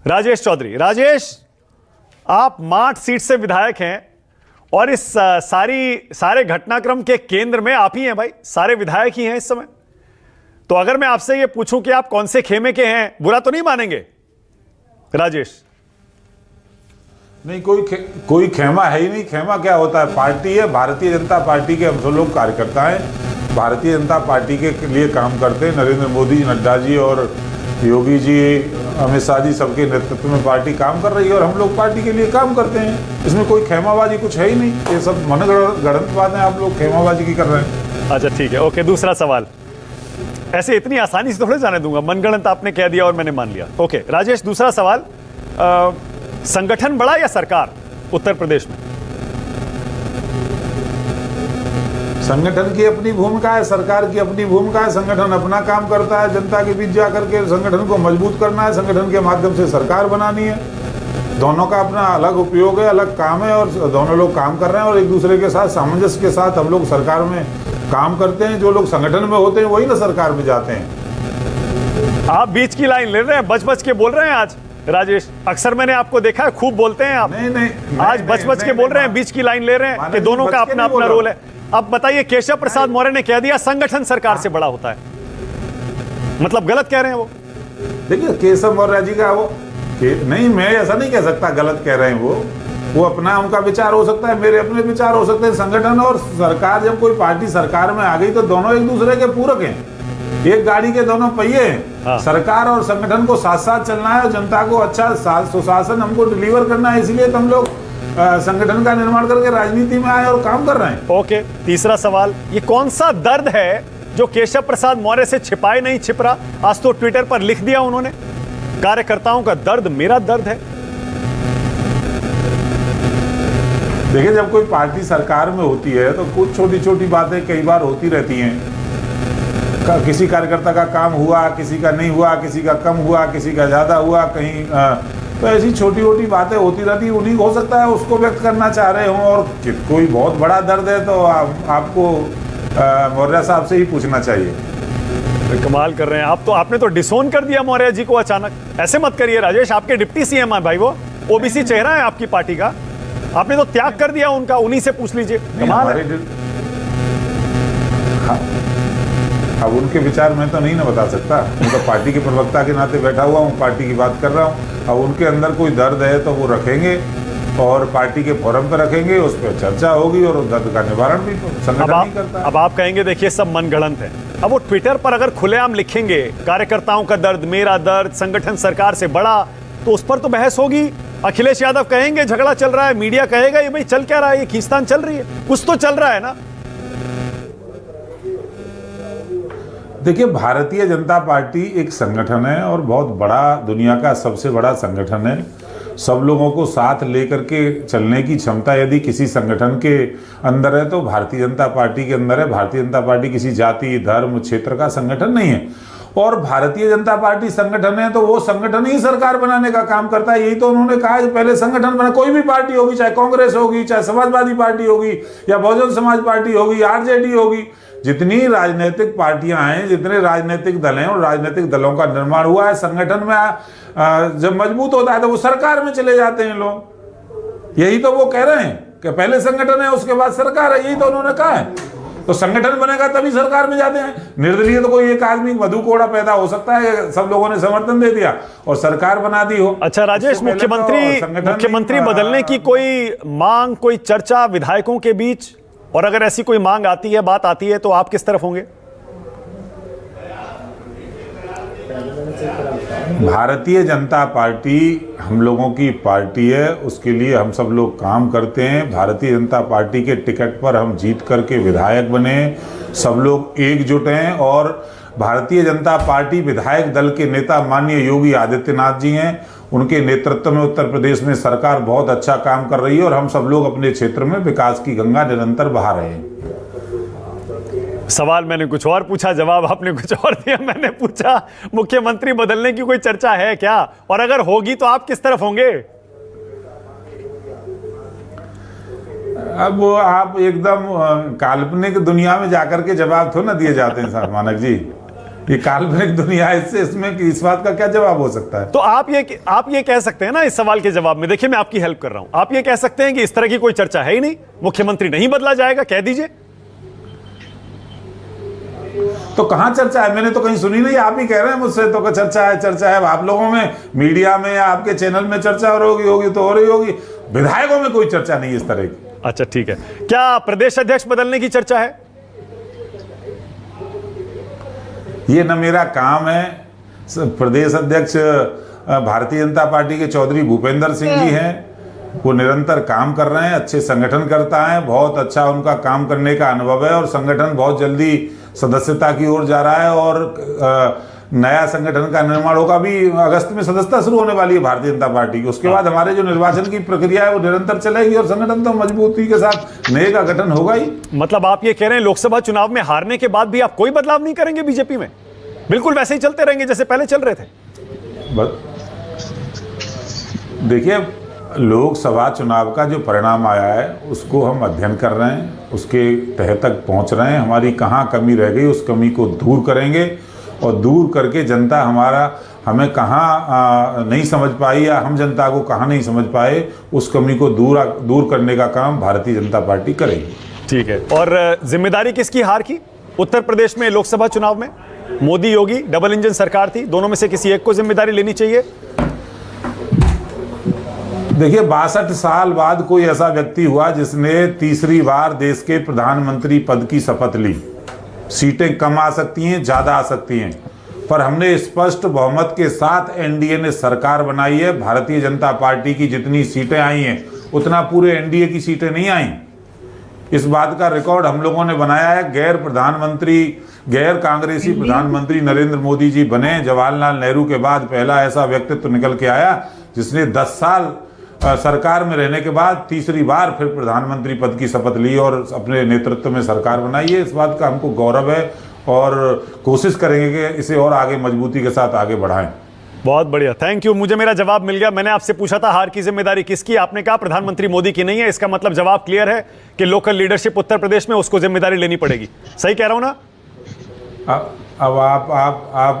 राजेश चौधरी। राजेश, आप माठ सीट से विधायक हैं और इस सारे घटनाक्रम के केंद्र में आप ही हैं भाई, सारे विधायक ही हैं इस समय। तो अगर मैं आपसे ये पूछूं कि आप कौन से खेमे के हैं, बुरा तो नहीं मानेंगे राजेश? नहीं, कोई खेमा है ही नहीं। खेमा क्या होता है? पार्टी है, भारतीय जनता पार्टी के हम सब लोग कार्यकर्ता हैं, भारतीय जनता पार्टी के लिए काम करते हैं। नरेंद्र मोदी, नड्डा जी और योगी जी, अमित शाह जी, सबके नेतृत्व में पार्टी काम कर रही है और हम लोग पार्टी के लिए काम करते हैं। इसमें कोई खेमाबाजी कुछ है ही नहीं। ये सब मनगढ़ंत बातें आप लोग खेमाबाजी की कर रहे हैं। अच्छा ठीक है, ओके। दूसरा सवाल, ऐसे इतनी आसानी से थोड़े जाने दूंगा, मनगढ़ंत आपने कह दिया और मैंने मान लिया। ओके राजेश, दूसरा सवाल, संगठन बड़ा या सरकार उत्तर प्रदेश में? संगठन की अपनी भूमिका है, सरकार की अपनी भूमिका है। संगठन अपना काम करता है, जनता के बीच जाकर के संगठन को मजबूत करना है, संगठन के माध्यम से सरकार बनानी है। दोनों का अपना अलग उपयोग है, अलग काम है और दोनों लोग काम कर रहे हैं और एक दूसरे के साथ सामंजस्य के साथ हम लोग सरकार में काम करते हैं। जो लोग संगठन में होते हैं वही ना सरकार में जाते हैं। आप बीच की लाइन ले रहे हैं, बच बच के बोल रहे हैं आज राजेश। अक्सर मैंने आपको देखा है, खूब बोलते हैं आप। नहीं, आज बच बच के बोल रहे हैं, बीच की लाइन ले रहे हैं कि दोनों का अपना अपना रोल है। अब बताइए, केशव प्रसाद मौर्य ने कह दिया संगठन सरकार से बड़ा होता है, मतलब गलत कह रहे हैं वो? देखिए, केशव मौर्य जी का वो नहीं, मैं ऐसा नहीं कह सकता गलत कह रहे हैं वो अपना, उनका विचार हो सकता है, मेरे अपने विचार हो सकते हैं। संगठन और सरकार, जब कोई पार्टी सरकार में आ गई तो दोनों एक दूसरे के पूरक हैं, एक गाड़ी के दोनों पहिए हैं। हाँ। सरकार और संगठन को साथ साथ चलना है और जनता को अच्छा सुशासन हमको डिलीवर करना है। इसलिए तो हम लोग संगठन का निर्माण करके राजनीति में आए और काम कर रहे हैं। ओके, तीसरा सवाल, ये कौन सा दर्द है जो केशव प्रसाद मौर्य से छिपाए नहीं छिप रहा? आज तो ट्विटर पर लिख दिया उन्होंने, कार्यकर्ताओं का दर्द मेरा दर्द है। देखिए, जब कोई पार्टी सरकार में होती है तो कुछ छोटी छोटी बातें कई बार होती रहती हैं। किसी कार्यकर्ता का काम हुआ, किसी का नहीं हुआ, किसी का कम हुआ, किसी का ज्यादा हुआ, कहीं तो ऐसी छोटी छोटी बातें होती रहती। उन्हीं हो सकता है उसको व्यक्त करना चाह रहे हों। और कोई बहुत बड़ा दर्द है तो आपको मौर्य साहब से ही पूछना चाहिए। कमाल कर रहे हैं आप तो। आपने तो डिसोन कर दिया मौर्य जी को अचानक। ऐसे मत करिए राजेश, आपके डिप्टी सीएम है भाई, वो ओबीसी चेहरा है आपकी पार्टी का। आपने तो त्याग कर दिया उनका, उन्हीं से पूछ लीजिए। कमाल है। अब उनके विचार मैं तो नहीं ना बता सकता, मैं तो पार्टी के प्रवक्ता के नाते बैठा हुआ हूँ, पार्टी की बात कर रहा हूँ। अब उनके अंदर कोई दर्द है तो वो रखेंगे और पार्टी के फोरम पर रखेंगे, उस पर चर्चा होगी और उस दर्द का निवारण भी संगठन ही करता है। अब आप कहेंगे देखिए सब मनगढ़ंत है। अब वो ट्विटर पर अगर खुलेआम लिखेंगे कार्यकर्ताओं का दर्द मेरा दर्द, संगठन सरकार से बड़ा, तो उस पर तो बहस होगी। अखिलेश यादव कहेंगे झगड़ा चल रहा है, मीडिया कहेगा ये भाई चल क्या रहा है, ये खींचतान चल रही है, कुछ तो चल रहा है ना। देखिए, भारतीय जनता पार्टी एक संगठन है और बहुत बड़ा, दुनिया का सबसे बड़ा संगठन है। सब लोगों को साथ लेकर के चलने की क्षमता यदि किसी संगठन के अंदर है तो भारतीय जनता पार्टी के अंदर है। भारतीय जनता पार्टी किसी जाति, धर्म, क्षेत्र का संगठन नहीं है। और भारतीय जनता पार्टी संगठन है तो वो संगठन ही सरकार बनाने का काम करता है। यही तो उन्होंने कहा है, पहले संगठन बना। कोई भी पार्टी होगी, चाहे कांग्रेस होगी, चाहे समाजवादी पार्टी होगी या बहुजन समाज पार्टी होगी, आरजेडी होगी, जितनी राजनीतिक पार्टियां हैं, जितने राजनीतिक दल हैं, और राजनीतिक दलों का निर्माण हुआ है संगठन में। जब मजबूत होता है तो वो सरकार में चले जाते हैं लोग। यही तो वो कह रहे हैं कि पहले संगठन है उसके बाद सरकार है, यही तो उन्होंने कहा है। तो संगठन बनेगा तभी सरकार में जाते हैं। निर्दलीय तो कोई एक आदमी मधु कोड़ा पैदा हो सकता है, सब लोगों ने समर्थन दे दिया और सरकार बना दी हो। अच्छा राजेश, मुख्यमंत्री बदलने की कोई मांग, कोई चर्चा विधायकों के बीच, और अगर ऐसी कोई मांग आती है, बात आती है, तो आप किस तरफ होंगे? भारतीय जनता पार्टी हम लोगों की पार्टी है, उसके लिए हम सब लोग काम करते हैं। भारतीय जनता पार्टी के टिकट पर हम जीत करके विधायक बने, सब लोग एकजुट हैं और भारतीय जनता पार्टी विधायक दल के नेता माननीय योगी आदित्यनाथ जी हैं। उनके नेतृत्व में उत्तर प्रदेश में सरकार बहुत अच्छा काम कर रही है और हम सब लोग अपने क्षेत्र में विकास की गंगा निरंतर बहा रहे हैं। सवाल मैंने कुछ और पूछा, जवाब आपने कुछ और दिया। मैंने पूछा मुख्यमंत्री बदलने की कोई चर्चा है क्या, और अगर होगी तो आप किस तरफ होंगे? अब आप एकदम काल्पनिक दुनिया में जाकर के जवाब थोड़ा ना दिए जाते हैं साहब मानक जी। ये काल्पनिक दुनिया है, इससे इसमें इस बात का क्या जवाब हो सकता है? तो आप ये कह सकते हैं ना इस सवाल के जवाब में, देखिए मैं आपकी हेल्प कर रहा हूं, आप ये कह सकते हैं कि इस तरह की कोई चर्चा है ही नहीं, मुख्यमंत्री नहीं बदला जाएगा, कह दीजिए। तो कहां चर्चा है? मैंने तो कहीं सुनी नहीं, आप ही कह रहे हैं मुझसे तो चर्चा है। आप लोगों में, मीडिया में या आपके चैनल में चर्चा होगी तो हो रही होगी, विधायकों में कोई चर्चा नहीं है इस तरह की। अच्छा ठीक है, क्या प्रदेश अध्यक्ष बदलने की चर्चा है? ये न मेरा काम है। प्रदेश अध्यक्ष भारतीय जनता पार्टी के चौधरी भूपेंद्र सिंह जी हैं, वो निरंतर काम कर रहे हैं, अच्छे संगठन करता है, बहुत अच्छा उनका काम करने का अनुभव है और संगठन बहुत जल्दी सदस्यता की ओर जा रहा है और नया संगठन का निर्माण होगा। अभी अगस्त में सदस्यता शुरू होने वाली है भारतीय जनता पार्टी की, उसके बाद हमारे जो निर्वाचन की प्रक्रिया है वो निरंतर चलेगी और संगठन तो मजबूती के साथ नए का गठन होगा ही। मतलब आप ये कह रहे हैं लोकसभा चुनाव में हारने के बाद भी आप कोई बदलाव नहीं करेंगे बीजेपी में, बिल्कुल वैसे ही चलते रहेंगे जैसे पहले चल रहे थे? देखिए, लोकसभा चुनाव का जो परिणाम आया है उसको हम अध्ययन कर रहे हैं, उसके तह तक पहुंच रहे हैं, हमारी कहाँ कमी रह गई उस कमी को दूर करेंगे और दूर करके जनता हमें कहाँ नहीं समझ पाई या हम जनता को कहाँ नहीं समझ पाए, उस कमी को दूर करने का काम भारतीय जनता पार्टी करेगी। ठीक है, और जिम्मेदारी किसकी हार की उत्तर प्रदेश में लोकसभा चुनाव में? मोदी योगी डबल इंजन सरकार थी, दोनों में से किसी एक को जिम्मेदारी लेनी चाहिए। देखिए, 62 साल बाद कोई ऐसा व्यक्ति हुआ जिसने तीसरी बार देश के प्रधानमंत्री पद की शपथ ली। सीटें कम आ सकती हैं, ज्यादा आ सकती हैं, पर हमने स्पष्ट बहुमत के साथ एनडीए ने सरकार बनाई है। भारतीय जनता पार्टी की जितनी सीटें आई हैं उतना पूरे एनडीए की सीटें नहीं आई। इस बात का रिकॉर्ड हम लोगों ने बनाया है। गैर कांग्रेसी प्रधानमंत्री नरेंद्र मोदी जी बने। जवाहरलाल नेहरू के बाद पहला ऐसा व्यक्तित्व निकल के आया जिसने 10 साल सरकार में रहने के बाद तीसरी बार फिर प्रधानमंत्री पद की शपथ ली और अपने नेतृत्व में सरकार बनाई है। इस बात का हमको गौरव है और कोशिश करेंगे कि इसे और आगे मजबूती के साथ आगे बढ़ाएं। बहुत बढ़िया, थैंक यू। मुझे मेरा जवाब मिल गया। मैंने आपसे पूछा था हार की जिम्मेदारी किसकी, आपने कहा प्रधानमंत्री मोदी की नहीं है। इसका मतलब जवाब क्लियर है कि लोकल लीडरशिप उत्तर प्रदेश में उसको जिम्मेदारी लेनी पड़ेगी। सही कह रहा हूं ना? अब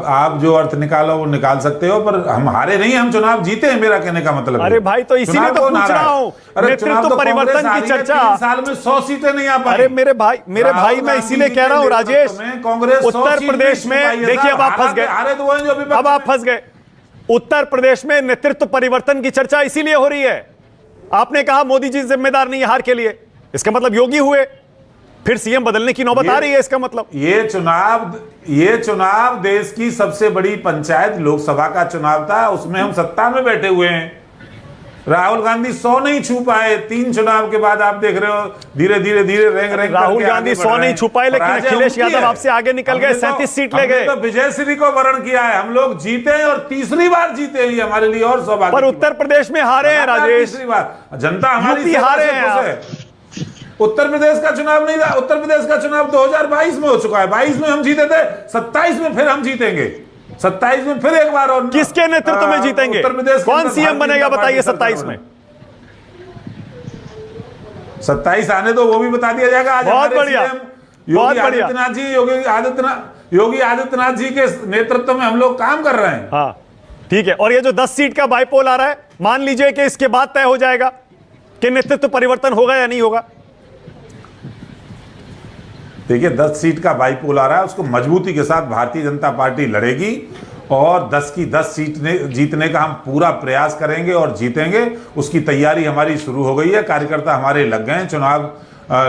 आप जो अर्थ निकालो वो निकाल सकते हो, पर हम हारे नहीं, हम चुनाव जीते हैं, मेरा कहने का मतलब। अरे भाई, तो इसीलिए तो पूछ रहा हूं, नेतृत्व परिवर्तन की चर्चा। 3 साल में 100 सीटें नहीं आ पाई। अरे मेरे भाई मैं इसीलिए कह रहा हूं राजेश, कांग्रेस उत्तर प्रदेश में देखिए अब आप फंस गए, अब आप फंस गए। उत्तर प्रदेश में नेतृत्व परिवर्तन की चर्चा इसीलिए हो रही है। आपने कहा मोदी जी जिम्मेदार नहीं है हार के लिए, इसका मतलब योगी हुए, फिर सीएम बदलने की नौबत आ रही है। इसका मतलब ये चुनाव देश की सबसे बड़ी पंचायत लोकसभा का चुनाव था, उसमें हम सत्ता में बैठे हुए हैं। राहुल गांधी 100 नहीं छू पाए। 3 चुनाव के बाद आप देख रहे हो धीरे धीरे रैंक राहुल गांधी 100 नहीं छू पाए, लेकिन अखिलेश यादव आपसे आगे निकल गए, 37 सीट ले गए। तो विजयश्री को वर्ण किया है, हम लोग जीते हैं और तीसरी बार जीते हैं, ये हमारे लिए और सौभाग्य। पर उत्तर प्रदेश में हारे हैं राजेश, तीसरी बार जनता हमारी हारे हैं। उत्तर प्रदेश का चुनाव नहीं था, उत्तर प्रदेश का चुनाव 2022 में हो चुका है। 22 में हम जीते थे, 27 में फिर हम जीतेंगे, 27 में फिर एक बार और। किसके नेतृत्व में जीतेंगे? उत्तर प्रदेश कौन सीएम बनेगा बताइए 27 में? 27 आने दो, वो भी बता दिया जाएगा। आज बहुत बढ़िया, योगी आदित्यनाथ जी, योगी आदित्यनाथ जी के नेतृत्व में हम लोग काम कर रहे हैं। हाँ ठीक है, और ये जो 10 सीट का बाइपोल आ रहा है, मान लीजिए कि इसके बाद तय हो जाएगा कि नेतृत्व परिवर्तन होगा या नहीं होगा। देखिए, 10 सीट का बाइपोल आ रहा है, उसको मजबूती के साथ भारतीय जनता पार्टी लड़ेगी और 10 की 10 सीट जीतने का हम पूरा प्रयास करेंगे और जीतेंगे। उसकी तैयारी हमारी शुरू हो गई है, कार्यकर्ता हमारे लग गए हैं। चुनाव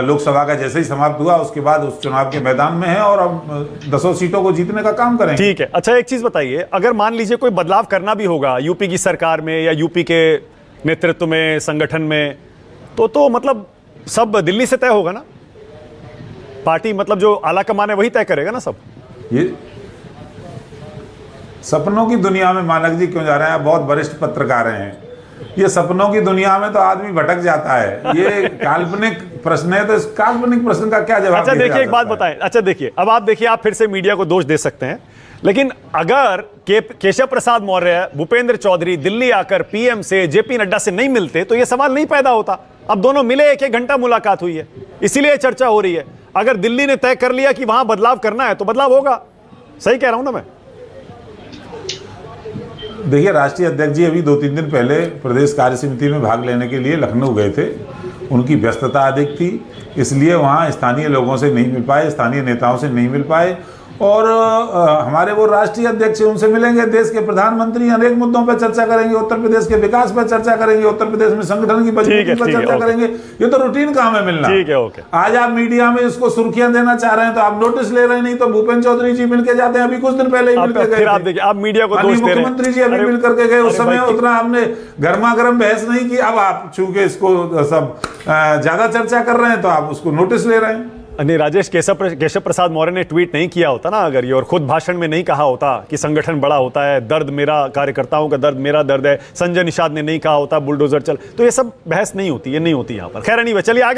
लोकसभा का जैसे ही समाप्त हुआ उसके बाद उस चुनाव के मैदान में है और हम 10 सीटों को जीतने का काम करेंगे। ठीक है, अच्छा एक चीज बताइए, अगर मान लीजिए कोई बदलाव करना भी होगा यूपी की सरकार में या यूपी के नेतृत्व में, संगठन में, तो मतलब सब दिल्ली से तय होगा ना? पार्टी मतलब जो आला कमान है वही तय करेगा ना सब? ये सपनों की दुनिया में मानक जी क्यों जा रहे हैं? आप बहुत वरिष्ठ पत्रकार हैं। ये सपनों की दुनिया में तो आदमी भटक जाता है। ये काल्पनिक प्रश्न है, तो इस काल्पनिक प्रश्न का क्या जवाब? अच्छा देखिए, एक बात बताएं। अच्छा देखिए, अब आप देखिए, आप फिर से मीडिया को दोष दे सकते हैं, लेकिन अगर केशव प्रसाद मौर्य, भूपेंद्र चौधरी दिल्ली आकर पीएम से, जेपी नड्डा से नहीं मिलते तो यह सवाल नहीं पैदा होता। अब दोनों मिले, 1-1 घंटा मुलाकात हुई है, इसीलिए चर्चा हो रही है। अगर दिल्ली ने तय कर लिया कि वहां बदलाव करना है तो बदलाव होगा। सही कह रहा हूं ना मैं? देखिए, राष्ट्रीय अध्यक्ष जी अभी 2-3 दिन पहले प्रदेश कार्य समिति में भाग लेने के लिए लखनऊ गए थे। उनकी व्यस्तता अधिक थी, इसलिए वहाँ स्थानीय लोगों से नहीं मिल पाए, स्थानीय नेताओं से नहीं मिल पाए। और हमारे वो राष्ट्रीय अध्यक्ष उनसे मिलेंगे, देश के प्रधानमंत्री अनेक मुद्दों पर चर्चा करेंगे, उत्तर प्रदेश के विकास पर चर्चा करेंगे, उत्तर प्रदेश में संगठन की मजबूती पर चर्चा करेंगे। ये तो रूटीन काम है मिलना। ठीक है, ओके। आज आप मीडिया में इसको सुर्खियां देना चाह रहे हैं तो आप नोटिस ले रहे हैं, नहीं तो भूपेंद्र चौधरी जी मिलकर जाते हैं, अभी कुछ दिन पहले ही मिलकर गए। फिर आप देखिए, आप मीडिया को दोष दे रहे हैं। मुख्यमंत्री जी अभी मिल करके गए, उस समय उतना हमने गर्मा गर्म बहस नहीं की। अब आप चूंकि इसको सब ज्यादा चर्चा कर रहे हैं तो आप उसको नोटिस ले रहे हैं। नहीं, राजेश केशव प्रसाद मौर्य ने ट्वीट नहीं किया होता ना अगर ये, और खुद भाषण में नहीं कहा होता कि संगठन बड़ा होता है, दर्द मेरा, कार्यकर्ताओं का दर्द मेरा दर्द है, संजय निषाद ने नहीं कहा होता बुलडोजर चल, तो ये सब बहस नहीं होती, ये नहीं होती यहाँ पर। खैर नहीं, चलिए आगे।